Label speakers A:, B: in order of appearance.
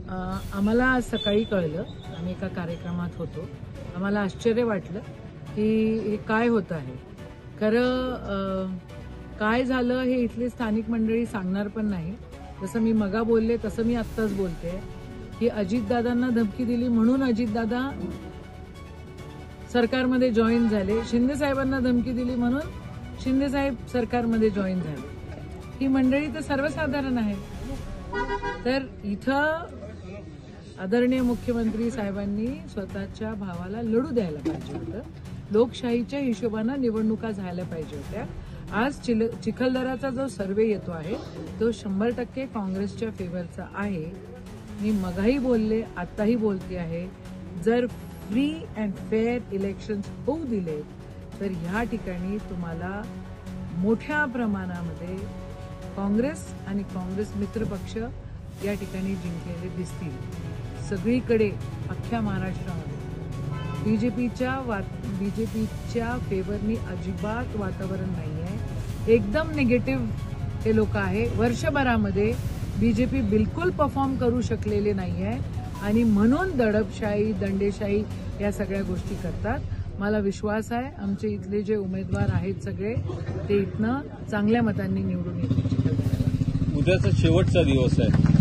A: आम्हाला आज सकाळी कळलं, आम्ही एका कार्यक्रमात होतो, आम्हाला आश्चर्य वाटलं की हे काय होत आहे. खरं काय झालं हे इथले स्थानिक मंडळी सांगणार पण नाही. जसं मी मगा बोलले तसं मी आत्ताच बोलते की अजितदादांना धमकी दिली म्हणून अजितदादा सरकारमध्ये जॉईन झाले, शिंदे साहेबांना धमकी दिली म्हणून शिंदे साहेब सरकारमध्ये जॉईन झाले. ही मंडळी तर सर्वसाधारण आहे. तर इथं आदरणीय मुख्यमंत्री साहेबांनी स्वतःच्या भावाला लढू द्यायला पाहिजे होतं. लोकशाहीच्या हिशोबानं निवडणुका झाल्या पाहिजे होत्या. आज चिखलदराचा जो सर्वे येतो आहे तो 100% काँग्रेसच्या फेवरचा आहे. मी मगाही बोलले, आताही बोलते आहे, जर फ्री अँड फेअर इलेक्शन्स होऊ दिले तर ह्या ठिकाणी तुम्हाला मोठ्या प्रमाणामध्ये काँग्रेस आणि काँग्रेस मित्रपक्ष या ठिकाणी जिंकलेले दिसतील. सगळीकडे अख्ख्या महाराष्ट्रामध्ये बीजेपीच्या फेवरनी अजिबात वातावरण नाही आहे. एकदम निगेटिव्ह हे लोक आहे. वर्षभरामध्ये बीजेपी बिलकुल परफॉर्म करू शकलेले नाही आहे आणि म्हणून दडपशाही, दंडेशाही या सगळ्या गोष्टी करतात. मला विश्वास आहे आमचे इथले जे उमेदवार आहेत सगळे ते इथनं चांगल्या मतांनी निवडून येतील.
B: उद्याचा शेवटचा दिवस आहे.